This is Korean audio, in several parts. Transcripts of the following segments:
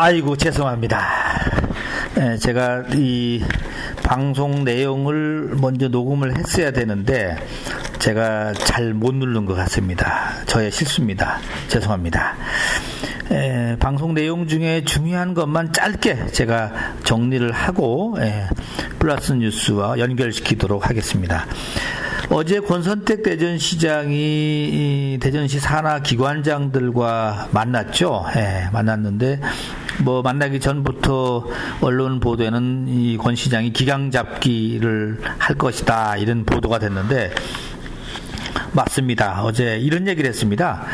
아이고, 죄송합니다. 제가 이 방송 내용을 먼저 녹음을 했어야 되는데 제가 잘 못 누른 것 같습니다. 저의 실수입니다. 죄송합니다. 방송 내용 중에 중요한 것만 짧게 제가 정리를 하고 플러스 뉴스와 연결시키도록 하겠습니다. 어제 권선택 대전시장이 대전시 산하기관장들과 만났죠. 만났는데 만나기 전부터 언론 보도에는 이 권 시장이 기강 잡기를 할 것이다 이런 보도가 됐는데 맞습니다. 어제 이런 얘기를 했습니다.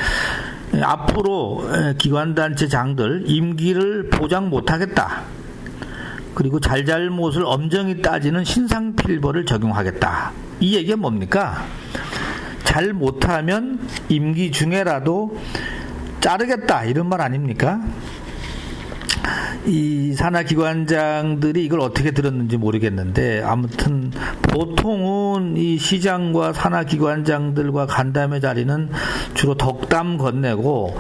앞으로 기관단체장들 임기를 보장 못하겠다. 그리고 잘잘못을 엄정히 따지는 신상필벌을 적용하겠다. 이 얘기가 뭡니까? 잘 못하면 임기 중에라도 자르겠다 이런 말 아닙니까? 이 산하기관장들이 이걸 어떻게 들었는지 모르겠는데 아무튼 보통은 이 시장과 산하기관장들과 간담회 자리는 주로 덕담 건네고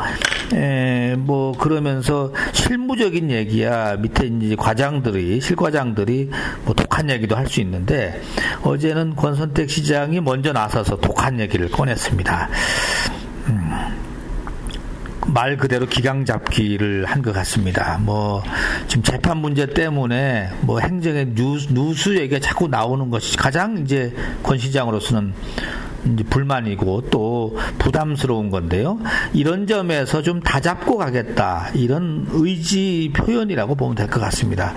그러면서 실무적인 얘기야 밑에 이제 실과장들이 독한 얘기도 할 수 있는데 어제는 권선택 시장이 먼저 나서서 독한 얘기를 꺼냈습니다. 말 그대로 기강 잡기를 한 것 같습니다. 지금 재판 문제 때문에 행정의 누수 얘기가 자꾸 나오는 것이 가장 이제 권 시장으로서는 이제 불만이고 또 부담스러운 건데요. 이런 점에서 좀 다잡고 가겠다. 이런 의지 표현이라고 보면 될 것 같습니다.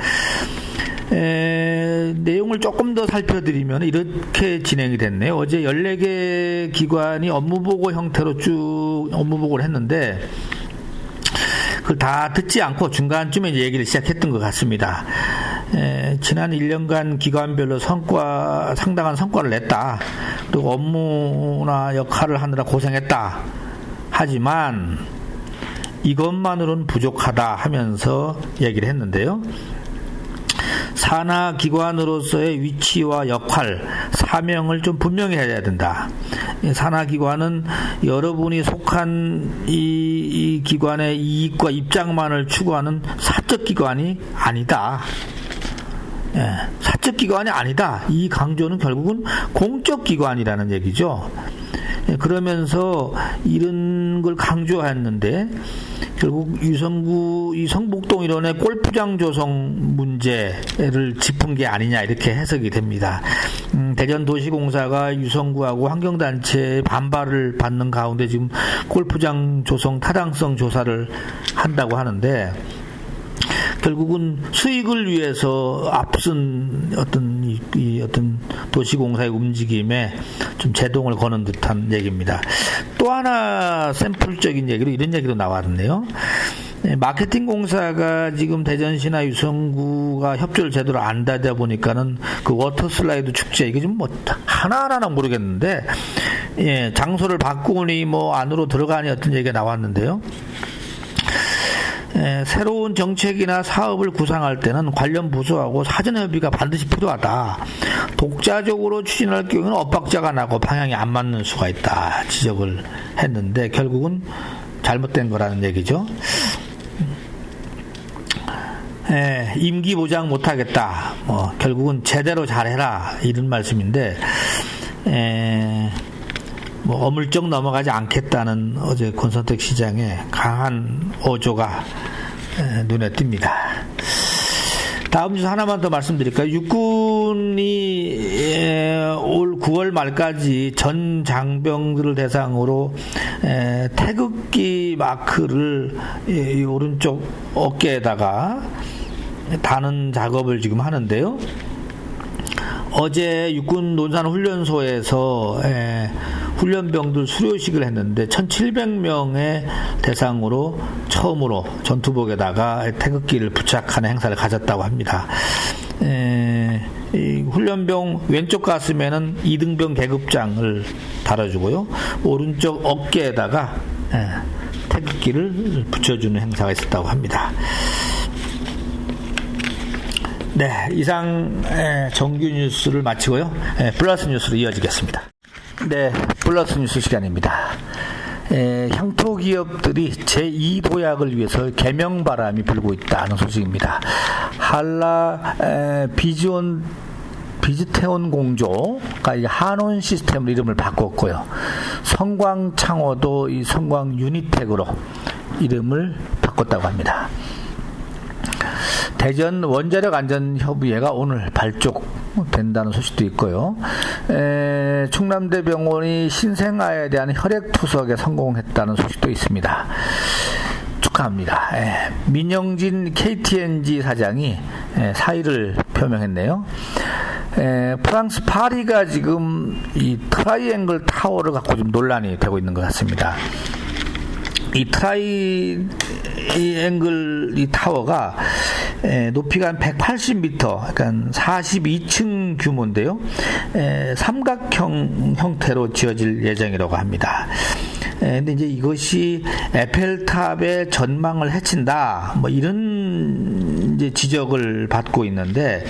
내용을 조금 더 살펴드리면 이렇게 진행이 됐네요. 어제 14개 기관이 업무보고 형태로 쭉 업무보고를 했는데 그걸 다 듣지 않고 중간쯤에 이제 얘기를 시작했던 것 같습니다. 지난 1년간 기관별로 상당한 성과를 냈다. 그리고 업무나 역할을 하느라 고생했다. 하지만 이것만으로는 부족하다 하면서 얘기를 했는데요. 산하기관으로서의 위치와 역할, 사명을 좀 분명히 해야 된다. 산하기관은 여러분이 속한 이 기관의 이익과 입장만을 추구하는 사적기관이 아니다. 사적기관이 아니다. 이 강조는 결국은 공적기관이라는 얘기죠. 그러면서 이런 걸 강조했는데 결국 이 성북동 일원의 골프장 조성 문제를 짚은 게 아니냐 이렇게 해석이 됩니다. 대전도시공사가 유성구하고 환경단체의 반발을 받는 가운데 지금 골프장 조성 타당성 조사를 한다고 하는데 결국은 수익을 위해서 앞선 어떤 도시공사의 움직임에 좀 제동을 거는 듯한 얘기입니다. 또 하나 샘플적인 얘기로 이런 얘기도 나왔네요. 마케팅 공사가 지금 대전시나 유성구가 협조를 제대로 안 하다 보니까는 그 워터 슬라이드 축제 이게 좀 하나하나 모르겠는데 장소를 바꾸니 안으로 들어가니 어떤 얘기가 나왔는데요. 새로운 정책이나 사업을 구상할 때는 관련 부서하고 사전 협의가 반드시 필요하다. 독자적으로 추진할 경우는 엇박자가 나고 방향이 안 맞는 수가 있다. 지적을 했는데 결국은 잘못된 거라는 얘기죠. 임기 보장 못하겠다. 결국은 제대로 잘해라. 이런 말씀인데 어물쩍 넘어가지 않겠다는 어제 권선택 시장의 강한 어조가 눈에 띕니다. 다음 뉴스 하나만 더 말씀드릴까요? 육군이 올 9월 말까지 전 장병들을 대상으로 태극기 마크를 이 오른쪽 어깨에다가 다는 작업을 지금 하는데요. 어제 육군 논산훈련소에서 훈련병들 수료식을 했는데 1700명의 대상으로 처음으로 전투복에다가 태극기를 부착하는 행사를 가졌다고 합니다. 이 훈련병 왼쪽 가슴에는 이등병 계급장을 달아주고요. 오른쪽 어깨에다가 태극기를 붙여주는 행사가 있었다고 합니다. 네, 이상 정규 뉴스를 마치고요. 플러스 뉴스로 이어지겠습니다. 네, 플러스 뉴스 시간입니다. 향토 기업들이 제2도약을 위해서 개명 바람이 불고 있다는 소식입니다. 한라 비즈테온 공조가 한온 시스템으로 이름을 바꿨고요. 성광창호도 이 성광 유니텍으로 이름을 바꿨다고 합니다. 대전 원자력 안전협의회가 오늘 발족된다는 소식도 있고요. 충남대병원이 신생아에 대한 혈액투석에 성공했다는 소식도 있습니다. 축하합니다. 민영진 KTNG 사장이 사의를 표명했네요. 프랑스 파리가 지금 이 트라이앵글 타워를 갖고 좀 논란이 되고 있는 것 같습니다. 이 트라이앵글 이 타워가 높이가 한 180m, 그러니까 42층 규모인데요. 삼각형 형태로 지어질 예정이라고 합니다. 근데 이제 이것이 에펠탑의 전망을 해친다, 뭐 이런 이제 지적을 받고 있는데,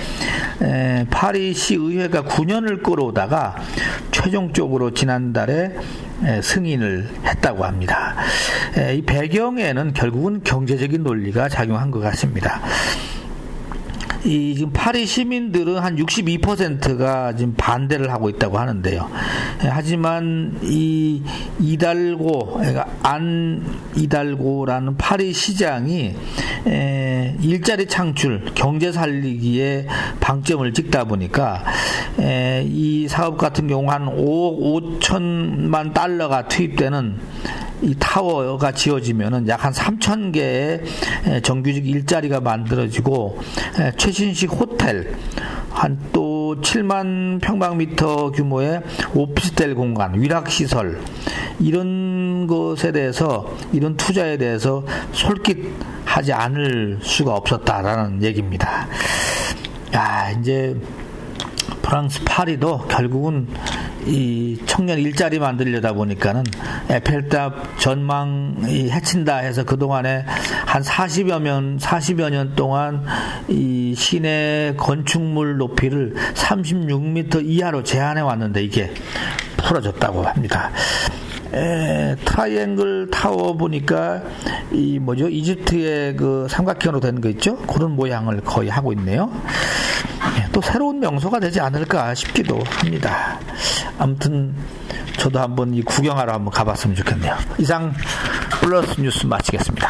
파리시 의회가 9년을 끌어오다가 최종적으로 지난달에 승인을 했다고 합니다. 이 배경에는 결국은 경제적인 논리가 작용한 것 같습니다. 지금 파리 시민들은 한 62%가 지금 반대를 하고 있다고 하는데요. 하지만 이 안 이달고라는 파리 시장이 일자리 창출, 경제 살리기에 방점을 찍다 보니까 이 사업 같은 경우 한 5억 5천만 달러가 투입되는 이 타워가 지어지면은 약 한 3,000개의 정규직 일자리가 만들어지고, 최신식 호텔, 한 또 7만 평방미터 규모의 오피스텔 공간, 위락시설, 이런 것에 대해서, 이런 투자에 대해서 솔깃하지 않을 수가 없었다라는 얘기입니다. 이제 프랑스 파리도 결국은 이 청년 일자리 만들려다 보니까는 에펠탑 전망이 해친다 해서 그동안에 한 40여 년 동안 이 시내 건축물 높이를 36m 이하로 제한해 왔는데 이게 풀어졌다고 합니다. 트라이앵글 타워 보니까 이집트의 그 삼각형으로 된 거 있죠? 그런 모양을 거의 하고 있네요. 또 새로운 명소가 되지 않을까 싶기도 합니다. 아무튼 저도 한번 이 구경하러 한번 가봤으면 좋겠네요. 이상 플러스 뉴스 마치겠습니다.